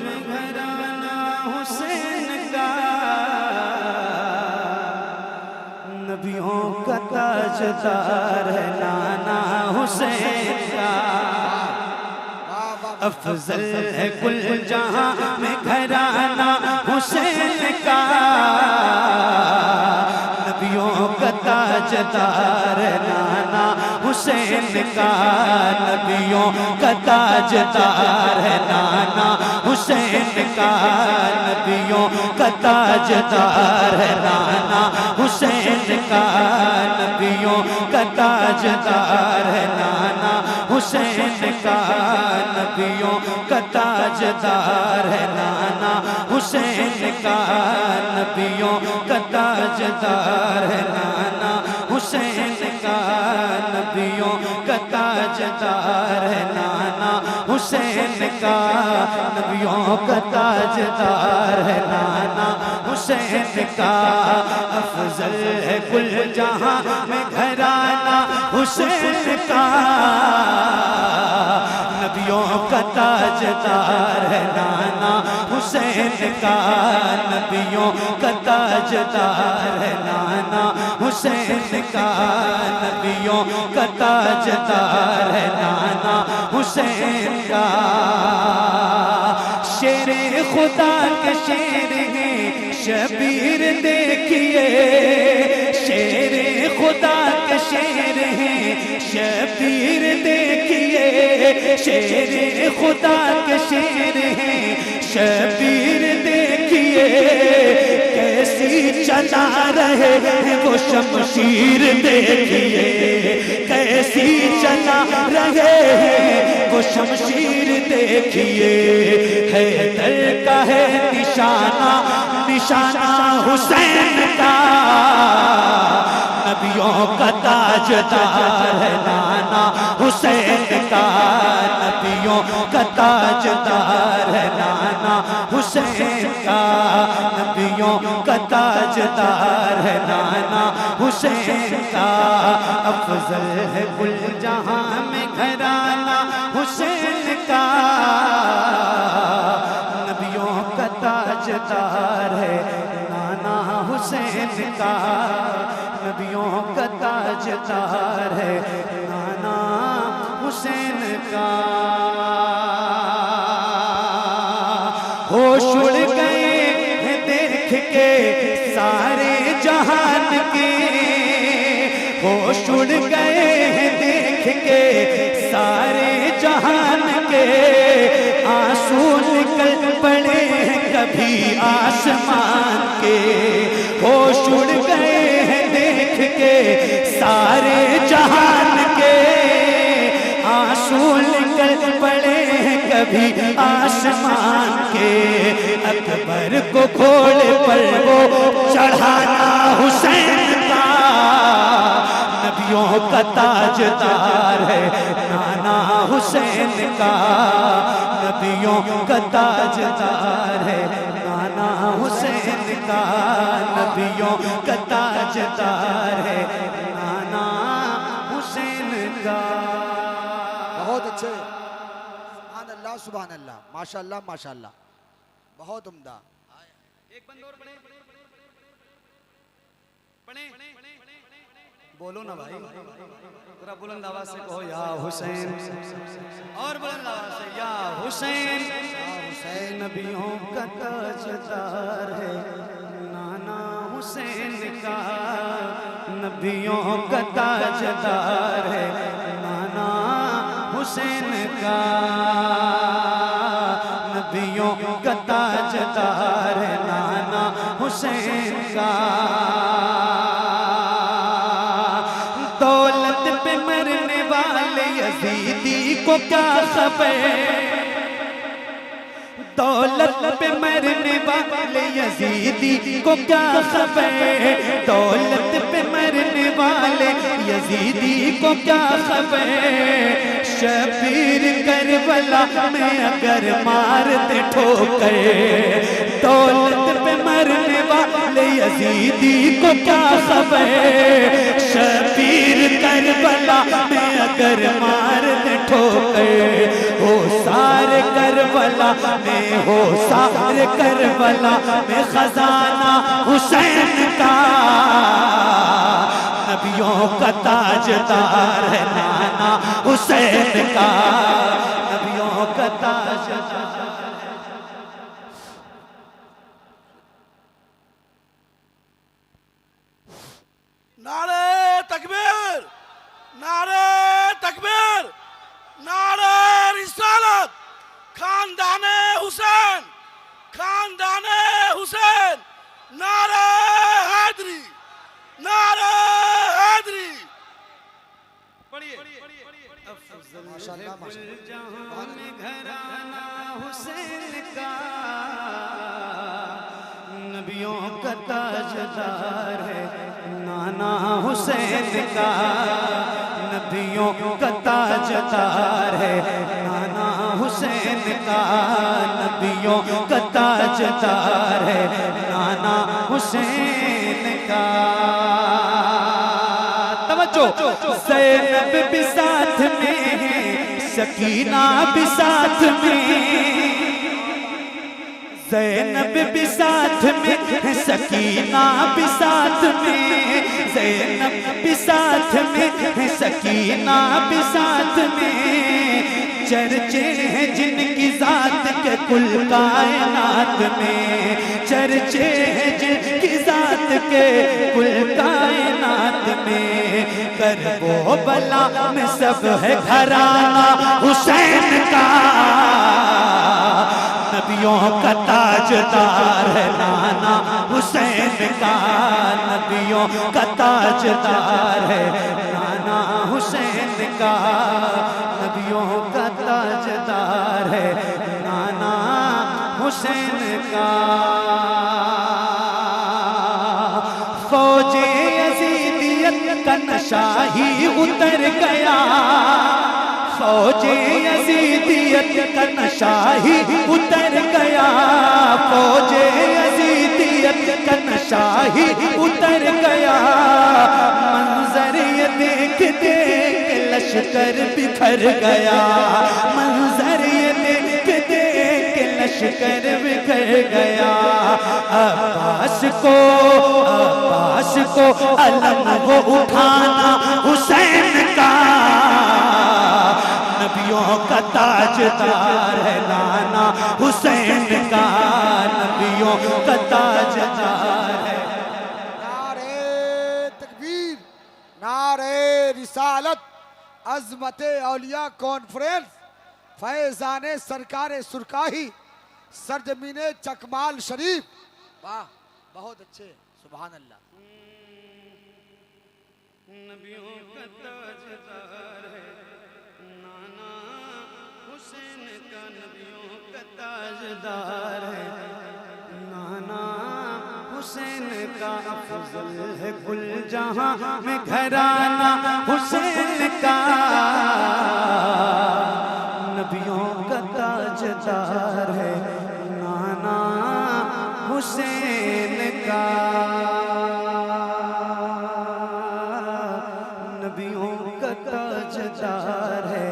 में घराना हुसैन का, नबियों का ताजदार है नाना हुसैन का। अफजल है कुल जहां में घराना हुसैन का, नबियों का ताजदार है नाना हुसैन का। नबियों का ताजदार है नाना हुसैन का, नबियों का ताजदार है नाना हुसैन का। नबियों का ताजदार है नाना हुसैन का, नबियों का ताजदार है नाना हुसैन का। नबियों का ताजदार है नाना हुसैन का, नबियों का ताजदार है नाना हुसैन का। नबियों का ताजदार है नाना हुसैन का। अफजल है कुल जहां में घराना हुसैन का, नबियों का ताजदार है नाना हुसैन का। नबियों का ताजदार है नाना हुसैन का, नबियों का ताजदार है नाना हुसैन का। शेरे खुदा के शेर हैं शबीर देखिए, शेरे खुदा के शेर हैं शबीर देखिए, शेरे खुदा के शेर हैं शबीर देखिए। कैसी चला रहे हैं वो शमशीर देखिए, कैसी चला रहे हैं वो शमशीर देखिए। हैदर का है निशाना, निशाना हुसैन का, नबियों का ताजदार है नाना हुसैन का। नबियों का ताजदार है नाना हुसैन का, नबियों का ताजदार है नाना हुसैन का। अफजल है कुल जहां में घराना हुसैन का, नबियों का ताजदार है नाना हुसैन का। नबियों का ताजदार है नाना हुसैन का। होश उड़ गए हैं देख के सारे जहान के, होश उड़ गए हैं देख के सारे जहान के। आंसू निकल पड़े हैं कभी आसमान के, होश उड़ गए हैं देख के सारे जहान के। आंसू निकल पड़े हैं कभी आसमान के। अकबर को घोड़े पर वो चढ़ाना हुसैन का, नबियों का ताजदार है नाना हुसैन का। नबियों का ताजदार है नाना हुसैन का, नबियों का ताजदार है नाना हुसैन का। बहुत अच्छे, सुभान अल्लाह सुभान अल्लाह, माशाअल्लाह माशाअल्लाह, बहुत उम्दा। एक बंद और पढ़े, बोलो ना भाई, पूरा बुलंद आवाज से कहो या हुसैन, और बुलंद आवाज से या हुसैन। हुसैन नबियों का ताजदार है नाना हुसैन का, नबियों का ताजदार है नाना हुसैन का। नबियों का ताजदार है नाना हुसैन का। दौलत पे मरने वाले यजीदी को क्या खबर, दौलत पे मरने वाले यजीदी को क्या खबर, दौलत पे मरने वाले यजीदी को क्या खबर। शबीर करबला में अगर मार दे ठोकर, दौलत पे मरने वाले यजीदी को क्या खबर। शबीर करबला में अगर मार दे ठोकर, हो सारे करबला में, हो सारे करबला में खजाना हुसैन का, नबियों का ताजदार है नाना हुसैन का, नबियों का ताजदार। नारे तकबीर, नारे तकबीर, नारे रिसालत, खानदाने हुसैन, खानदाने हुसैन, नारे हैदरी, नारे हैदरी। माशाल्लाह माशाल्लाह। जहां में घराना हुसैन का, नबियों का ताजदार है नाना हुसैन का, नबियों का ताजदार है नाना हुसैन का, नबियों का ताजदार है नाना हुसैन का। तवज्जो, ज़ैनब भी साथ में है, सकीना भी साथ में, ज़ैनब भी साथ में है, सकीना भी साथ में, ज़ैनब भी साथ में है, सकीना भी साथ में। चर्चे हैं जिनकी जात के कुल कायनात में, चर्चे हैं जिनकी जात के कुल कायनात में। करबो बला में सब है घराना हुसैन का, नबियों का ताजदार है नाना हुसैन का, नबियों का ताजदार है नाना हुसैन का, नबियों का ताजदार है नाना हुसैन का। फौजे यजीदियत का नशा ही उतर गया, फौजे यजीदियत का नशा ही उतर गया, फौजे यजीदियत का नशा ही उतर गया। मंजर ये देख देख लश्कर बिखर गया, मंजर ये देख देख लश्कर बिखर गया। अब्बास को अलम वो उठाना हुसैन का, नबियों का ताजदार है नाना हुसैन का, नबियों का ताजदार है। नारे तकबीर, नारे रिसालत, अज़मत औलिया कॉन्फ्रेंस, फैज़ाने सरकार सुरकाही, सरजमीने चकमाल शरीफ। वाह, बहुत अच्छे, सुभान अल्लाह। नबियों का ताजदार है नाना हुसैन का, नबियों का ताजदार है नाना हुसैन का। अफजल है कुल जहां में घराना हुसैन का, नबियों का ताजदार है नाना हुसैन का, नबियों का ताजदार है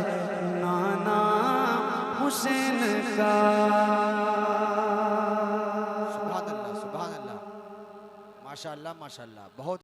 नाना हुसैन का। सुभान अल्लाह, सुभान अल्लाह, माशाअल्लाह माशाअल्लाह, बहुत